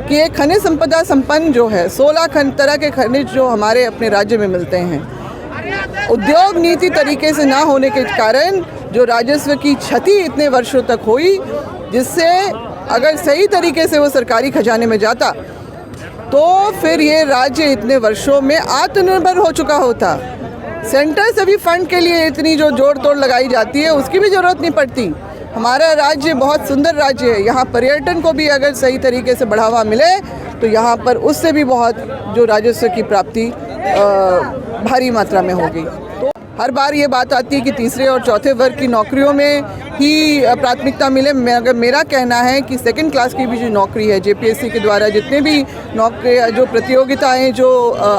कि एक खनिज संपदा संपन्न जो है 16 तरह के खनिज जो हमारे अपने राज्य में मिलते हैं, उद्योग नीति तरीके से ना होने के कारण जो राजस्व की क्षति इतने वर्षों तक हुई, जिससे अगर सही तरीके से वो सरकारी खजाने में जाता तो फिर ये राज्य इतने वर्षों में आत्मनिर्भर हो चुका होता। सेंटर से भी फंड के लिए इतनी जो जोड़ तोड़ लगाई जाती है उसकी भी ज़रूरत नहीं पड़ती। हमारा राज्य बहुत सुंदर राज्य है, यहाँ पर्यटन को भी अगर सही तरीके से बढ़ावा मिले तो यहाँ पर उससे भी बहुत जो राजस्व की प्राप्ति भारी मात्रा में होगी। तो हर बार ये बात आती है कि तीसरे और चौथे वर्ग की नौकरियों में ही प्राथमिकता मिले। अगर मेरा कहना है कि सेकंड क्लास की भी जो नौकरी है, जेपीएससी के द्वारा जितने भी नौकरी जो प्रतियोगिताएं जो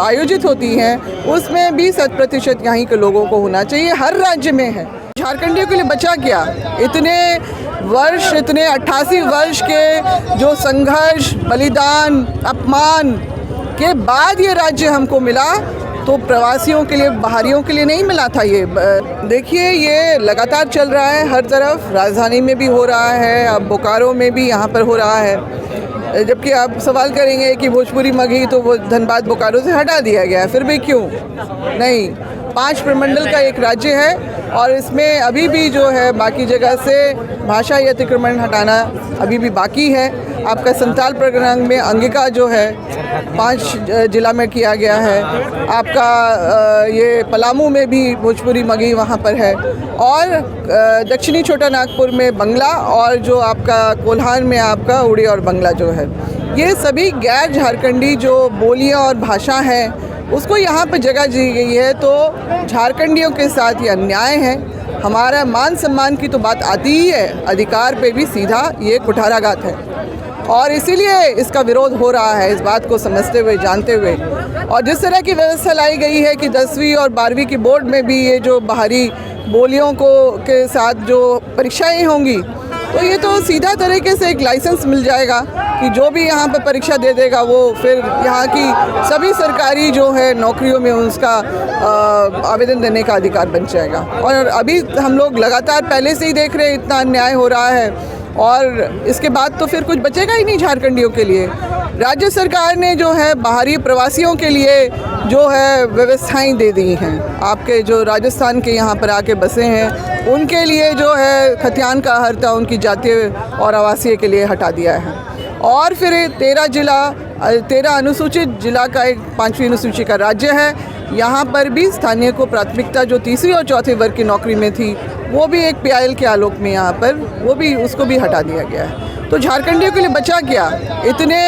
आयोजित होती हैं उसमें भी 100% यहाँ के लोगों को होना चाहिए। हर राज्य में है। झारखंडियों के लिए बचा क्या? इतने 88 वर्ष के जो संघर्ष, बलिदान, अपमान के बाद ये राज्य हमको मिला, तो प्रवासियों के लिए, बाहरियों के लिए नहीं मिला था। ये देखिए, ये लगातार चल रहा है हर तरफ। राजधानी में भी हो रहा है, अब बोकारो में भी यहाँ पर हो रहा है। जबकि आप सवाल करेंगे कि भोजपुरी मगही तो वो धनबाद बोकारो से हटा दिया गया है, फिर भी क्यों नहीं? 5 प्रमंडल का एक राज्य है और इसमें अभी भी जो है बाकी जगह से भाषाई अतिक्रमण हटाना अभी भी बाकी है। आपका संताल प्रगणांग में अंगिका जो है 5 जिला में किया गया है। आपका ये पलामू में भी भोजपुरी मगही वहाँ पर है, और दक्षिणी छोटा नागपुर में बंगला, और जो आपका कोल्हान में आपका उड़ी और बंगला जो है, ये सभी गैर झारखंडी जो बोलियाँ और भाषा हैं उसको यहाँ पर जगह दी गई है। तो झारखंडियों के साथ ये अन्याय है। हमारा मान सम्मान की तो बात आती ही है, अधिकार पे भी सीधा ये कुठाराघात है, और इसीलिए इसका विरोध हो रहा है, इस बात को समझते हुए, जानते हुए। और जिस तरह की व्यवस्था लाई गई है कि 10वीं और 12वीं की बोर्ड में भी ये जो बाहरी बोलियों को के साथ जो परीक्षाएं होंगी, तो ये तो सीधा तरीके से एक लाइसेंस मिल जाएगा कि जो भी यहाँ पर परीक्षा दे देगा वो फिर यहाँ की सभी सरकारी जो है नौकरियों में उसका आवेदन देने का अधिकार बन जाएगा। और अभी हम लोग लगातार पहले से ही देख रहे हैं इतना अन्याय हो रहा है, और इसके बाद तो फिर कुछ बचेगा ही नहीं झारखंडियों के लिए। राज्य सरकार ने जो है बाहरी प्रवासियों के लिए जो है व्यवस्थाएं दे दी हैं। आपके जो राजस्थान के यहाँ पर आके बसे हैं उनके लिए जो है खतियान का हर्ता उनकी जातीय और आवासीय के लिए हटा दिया है। और फिर 13 अनुसूचित जिला का एक 5वीं अनुसूची का राज्य है, यहाँ पर भी स्थानीय को प्राथमिकता जो तीसरी और चौथे वर्ग की नौकरी में थी वो भी एक PIL के आलोक में यहाँ पर वो भी उसको भी हटा दिया गया है। तो झारखंडियों के लिए बचा क्या? इतने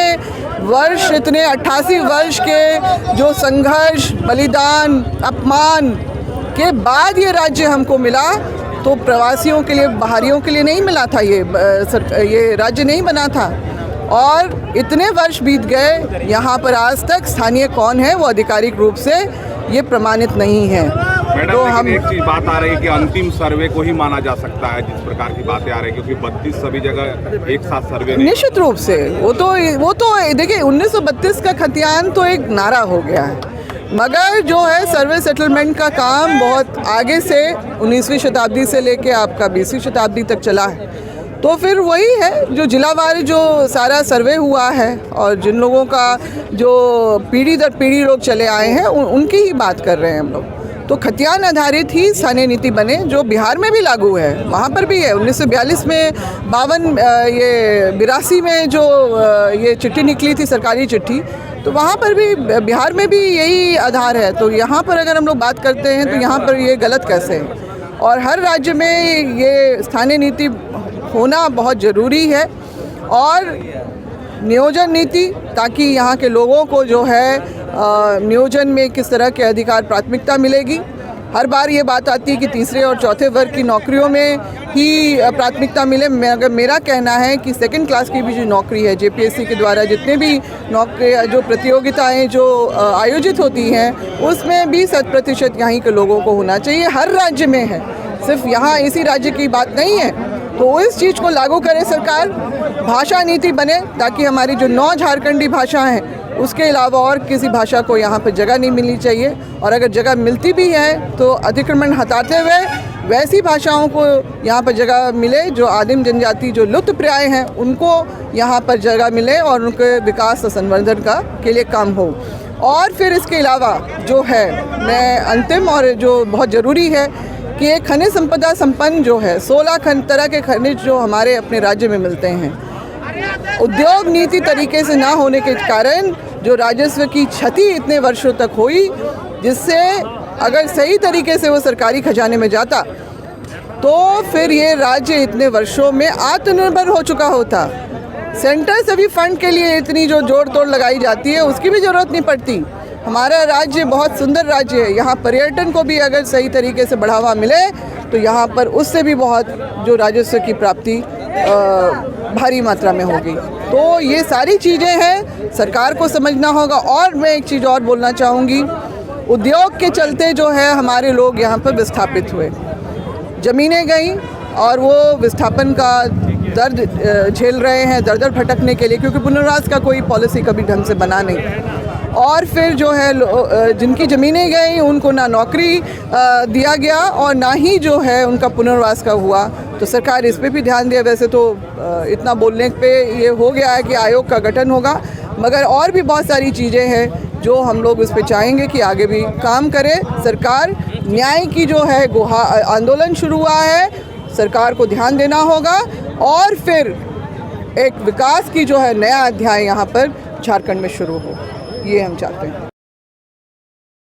88 वर्ष के जो संघर्ष, बलिदान, अपमान के बाद ये राज्य हमको मिला, तो प्रवासियों के लिए, बाहरियों के लिए नहीं मिला था। ये राज्य नहीं बना था, और इतने वर्ष बीत गए, यहाँ पर आज तक स्थानीय कौन है वो आधिकारिक रूप से ये प्रमाणित नहीं है। मैडम, तो हम एक चीज बात आ रही है कि अंतिम सर्वे को ही माना जा सकता है, जिस प्रकार की बातें आ रही है, क्योंकि 32 सभी जगह एक साथ सर्वे नहीं। निश्चित रूप से वो तो देखिए 1932 का खतियान तो एक नारा हो गया है, मगर जो है सर्वे सेटलमेंट का काम बहुत आगे से 19वीं शताब्दी से लेके आपका 20वीं शताब्दी तक चला है। तो फिर वही है जो जिलावार जो सारा सर्वे हुआ है, और जिन लोगों का जो पीढ़ी दर पीढ़ी लोग चले आए हैं उनकी ही बात कर रहे हैं हम लोग। तो खतियान आधारित ही स्थानीय नीति बने, जो बिहार में भी लागू है, वहाँ पर भी है। 1942 में 82 में जो ये चिट्ठी निकली थी, सरकारी चिट्ठी, तो वहाँ पर भी, बिहार में भी यही आधार है। तो यहाँ पर अगर हम लोग बात करते हैं तो यहाँ पर ये गलत कैसे है? और हर राज्य में ये स्थानीय नीति होना बहुत ज़रूरी है, और नियोजन नीति, ताकि यहाँ के लोगों को जो है नियोजन में किस तरह के अधिकार प्राथमिकता मिलेगी। हर बार ये बात आती है कि तीसरे और चौथे वर्ग की नौकरियों में ही प्राथमिकता मिले। अगर मेरा कहना है कि सेकंड क्लास की भी जो नौकरी है, जेपीएससी के द्वारा जितने भी नौकरी जो प्रतियोगिताएं जो आयोजित होती हैं उसमें भी 100% यहाँ के लोगों को होना चाहिए। हर राज्य में है, सिर्फ यहाँ इसी राज्य की बात नहीं है। तो इस चीज़ को लागू करे सरकार, भाषा नीति बने, ताकि हमारी जो 9 झारखंडी भाषा हैं उसके अलावा और किसी भाषा को यहाँ पर जगह नहीं मिलनी चाहिए। और अगर जगह मिलती भी है तो अतिक्रमण हटाते हुए वैसी भाषाओं को यहाँ पर जगह मिले, जो आदिम जनजाति जो लुप्त प्राय हैं उनको यहाँ पर जगह मिले और उनके विकास और संवर्धन के लिए काम हो। और फिर इसके अलावा जो है, मैं अंतिम और जो बहुत ज़रूरी है कि एक खनिज संपदा संपन्न जो है 16 तरह के खनिज जो हमारे अपने राज्य में मिलते हैं, उद्योग नीति तरीके से ना होने के कारण जो राजस्व की क्षति इतने वर्षों तक हुई, जिससे अगर सही तरीके से वो सरकारी खजाने में जाता तो फिर ये राज्य इतने वर्षों में आत्मनिर्भर हो चुका होता। सेंटर से भी फंड के लिए इतनी जो जोड़ तोड़ लगाई जाती है उसकी भी ज़रूरत नहीं पड़ती। हमारा राज्य बहुत सुंदर राज्य है, यहाँ पर्यटन को भी अगर सही तरीके से बढ़ावा मिले तो यहाँ पर उससे भी बहुत जो राजस्व की प्राप्ति भारी मात्रा में होगी। तो ये सारी चीज़ें हैं, सरकार को समझना होगा। और मैं एक चीज़ और बोलना चाहूँगी, उद्योग के चलते जो है हमारे लोग यहाँ पर विस्थापित हुए, ज़मीनें गई और वो विस्थापन का दर्द झेल रहे हैं, दर दर भटकने के लिए, क्योंकि पुनर्वास का कोई पॉलिसी कभी ढंग से बना नहीं। और फिर जो है जिनकी ज़मीनें गई उनको ना नौकरी दिया गया और ना ही जो है उनका पुनर्वास का हुआ। तो सरकार इस पे भी ध्यान दे। वैसे तो इतना बोलने पे ये हो गया है कि आयोग का गठन होगा, मगर और भी बहुत सारी चीज़ें हैं जो हम लोग उस पे चाहेंगे कि आगे भी काम करे। सरकार न्याय की जो है आंदोलन शुरू हुआ है, सरकार को ध्यान देना होगा और फिर एक विकास की जो है नया अध्याय यहाँ पर झारखंड में शुरू हो, ये हम चाहते हैं।